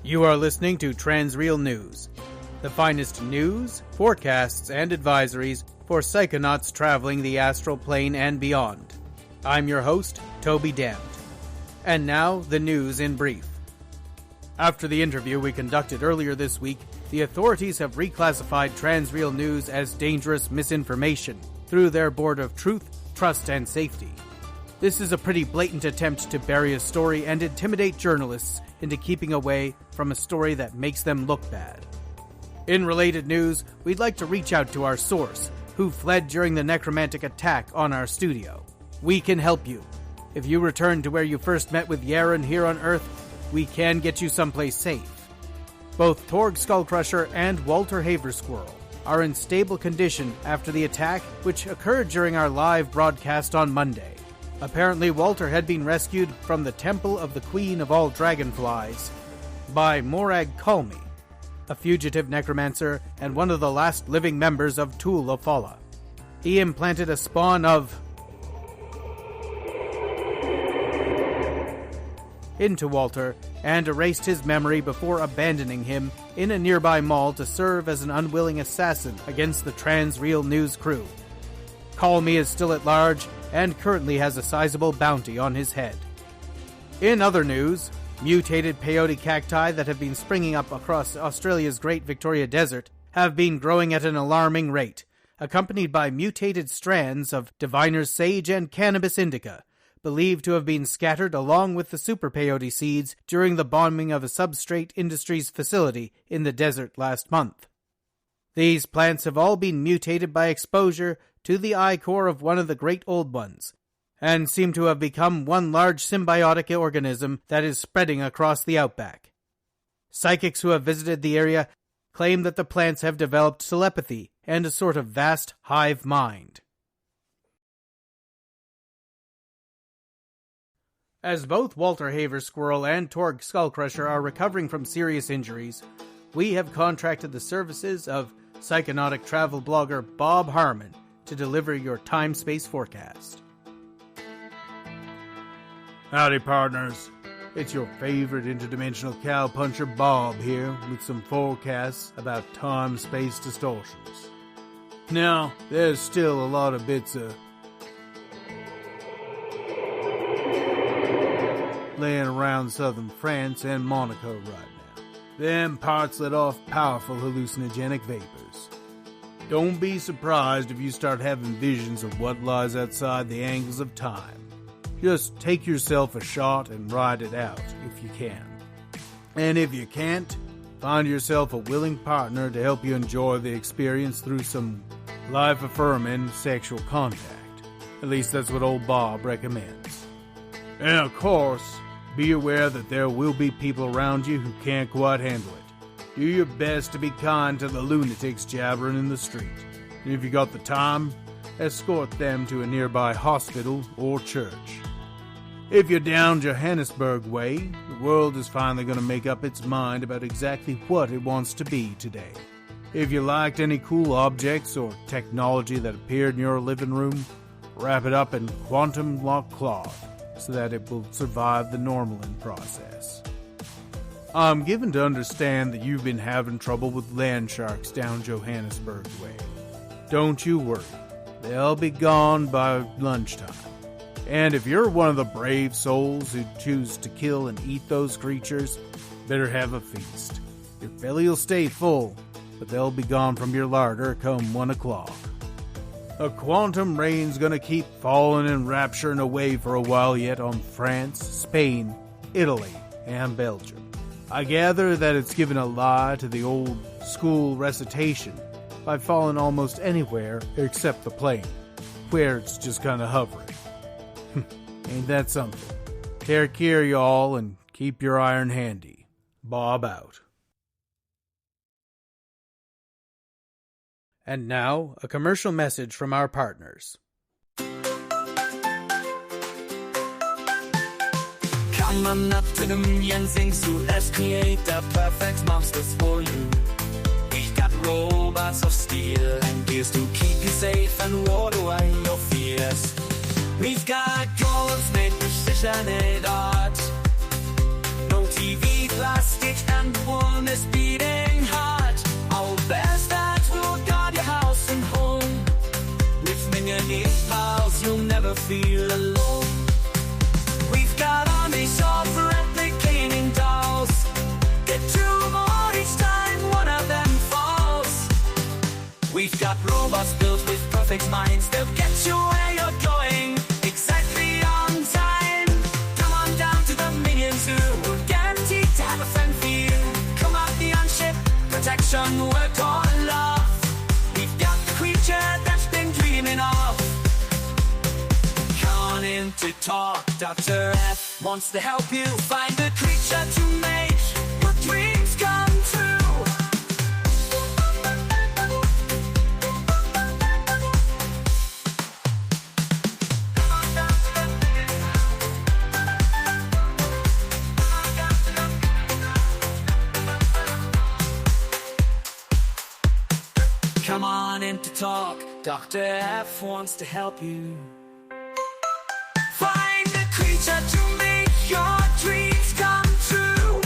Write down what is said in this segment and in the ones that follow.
You are listening to Transreal News, the finest news, forecasts, and advisories for psychonauts traveling the astral plane and beyond. I'm your host, Toby Damned. And now, the news in brief. After the interview we conducted earlier this week, the authorities have reclassified Transreal News as dangerous misinformation through their Board of Truth, Trust, and Safety. This is a pretty blatant attempt to bury a story and intimidate journalists into keeping away from a story that makes them look bad. In related news, we'd like to reach out to our source, who fled during the necromantic attack on our studio. We can help you. If you return to where you first met with Yaren here on Earth, we can get you someplace safe. Both Torg Skullcrusher and Walter Haversquirrel are in stable condition after the attack, which occurred during our live broadcast on Monday. Apparently, Walter had been rescued from the Temple of the Queen of all Dragonflies by Morag Klie, a fugitive necromancer and one of the last living members of Aussieflora. He implanted a spawn of into Walter and erased his memory before abandoning him in a nearby mall to serve as an unwilling assassin against the Transreal News crew. Klie is still at large and currently has a sizable bounty on his head. In other news, mutated peyote cacti that have been springing up across Australia's Great Victoria Desert have been growing at an alarming rate, accompanied by mutated strands of diviner's sage and cannabis indica, believed to have been scattered along with the super peyote seeds during the bombing of a substrate industries facility in the desert last month. These plants have all been mutated by exposure to the ichor of one of the great old ones, and seem to have become one large symbiotic organism that is spreading across the outback. Psychics who have visited the area claim that the plants have developed telepathy and a sort of vast hive mind. As both Walter Haversquirrel and Torg Skullcrusher are recovering from serious injuries, we have contracted the services of psychonautic travel blogger Bob Harmon to deliver your time-space forecast. Howdy, partners. It's your favorite interdimensional cowpuncher Bob here with some forecasts about time-space distortions. Now, there's still a lot of bits of laying around southern France and Monaco right now. Them parts let off powerful hallucinogenic vapors. Don't be surprised if you start having visions of what lies outside the angles of time. Just take yourself a shot and ride it out if you can. And if you can't, find yourself a willing partner to help you enjoy the experience through some life-affirming sexual contact. At least that's what old Bob recommends. And of course, be aware that there will be people around you who can't quite handle it. Do your best to be kind to the lunatics jabbering in the street. And if you got the time, escort them to a nearby hospital or church. If you're down Johannesburg way, the world is finally going to make up its mind about exactly what it wants to be today. If you liked any cool objects or technology that appeared in your living room, wrap it up in quantum lock cloth so that it will survive the normaling process. I'm given to understand that you've been having trouble with land sharks down Johannesburg way. Don't you worry. They'll be gone by lunchtime. And if you're one of the brave souls who choose to kill and eat those creatures, better have a feast. Your belly will stay full, but they'll be gone from your larder come 1 o'clock. A quantum rain's gonna keep falling and rapturing away for a while yet on France, Spain, Italy, and Belgium. I gather that it's given a lie to the old school recitation by falling almost anywhere except the plane, where it's just kind of hovering. Ain't that something? Take care, y'all, and keep your iron handy. Bob out. And now, a commercial message from our partners. Kann nach dem Yen singst du, let's create the perfect monsters for you. Ich got robots of steel and gears to keep you safe and ward away your fears. We've got goals made precision and art. No TV, plastic and need pals, you'll never feel alone. We've got armies of replicating dolls. Get two more each time one of them falls. We've got robots built with perfect minds. They'll get you where you're going, exactly on time. Come on down to the Minion Zoo, guaranteed to have a friend for you. Come out the unship, protection, work or love. We've got the creature that's been dreaming of. Come on in to talk, Dr. F wants to help you find the creature to make your dreams come true. Come on in to talk, Dr. F wants to help you find the creature to make your dreams come true.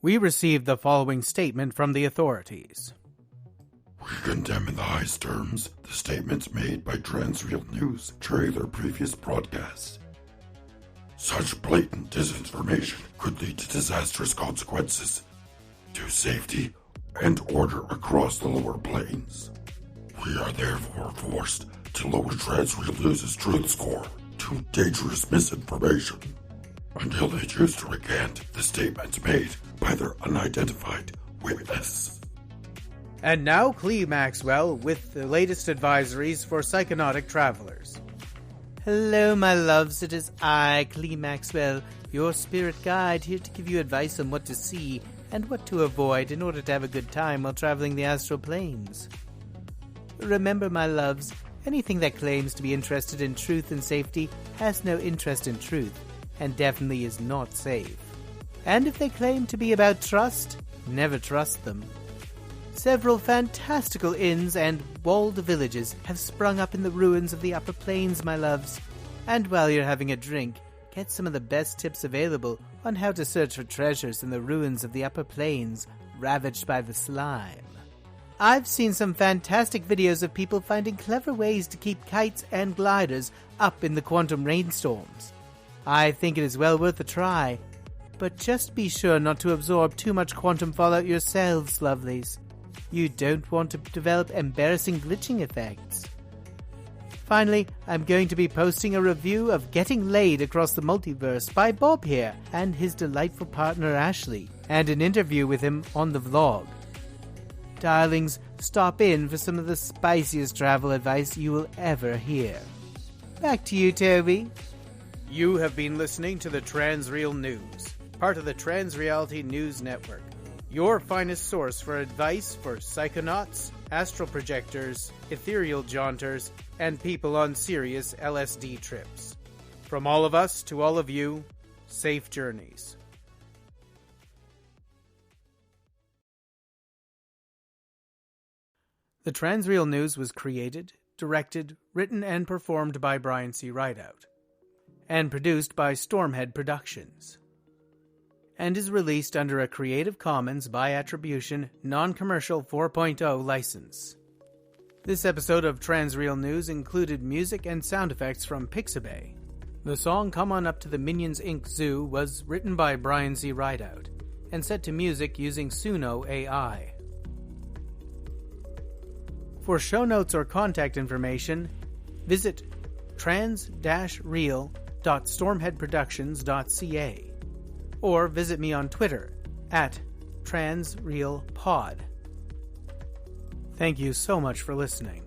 We received the following statement from the authorities. We condemn in the highest terms the statements made by Transreal News during their previous broadcasts. Such blatant disinformation could lead to disastrous consequences to safety and order across the lower plains. We are therefore forced to lower Transreal News' truth score to dangerous misinformation until they choose to recant the statements made by their unidentified witness. And now Klie Maxwell with the latest advisories for psychonautic travelers. Hello, my loves. It is I, Klie Maxwell, your spirit guide, here to give you advice on what to see and what to avoid in order to have a good time while traveling the astral planes. Remember, my loves, anything that claims to be interested in truth and safety has no interest in truth and definitely is not safe. And if they claim to be about trust, never trust them. Several fantastical inns and walled villages have sprung up in the ruins of the upper plains, my loves. And while you're having a drink, get some of the best tips available on how to search for treasures in the ruins of the upper plains ravaged by the slime. I've seen some fantastic videos of people finding clever ways to keep kites and gliders up in the quantum rainstorms. I think it is well worth a try, but just be sure not to absorb too much quantum fallout yourselves, lovelies. You don't want to develop embarrassing glitching effects. Finally, I'm going to be posting a review of Getting Laid Across the Multiverse by Bob here and his delightful partner Ashley, and an interview with him on the vlog. Darlings, stop in for some of the spiciest travel advice you will ever hear. Back to you, Toby. You have been listening to the Transreal News, part of the Transreality News Network. Your finest source for advice for psychonauts, astral projectors, ethereal jaunters, and people on serious LSD trips. From all of us to all of you, safe journeys. The Transreal News was created, directed, written, and performed by Brian C. Rideout, and produced by Stormhead Productions, and is released under a Creative Commons by Attribution, Non-Commercial 4.0 license. This episode of Transreal News included music and sound effects from Pixabay. The song Come On Up to the Minions Inc. Zoo was written by Brian C. Rideout and set to music using Suno AI. For show notes or contact information, visit trans-real.stormheadproductions.ca or visit me on Twitter at TransRealPod. Thank you so much for listening.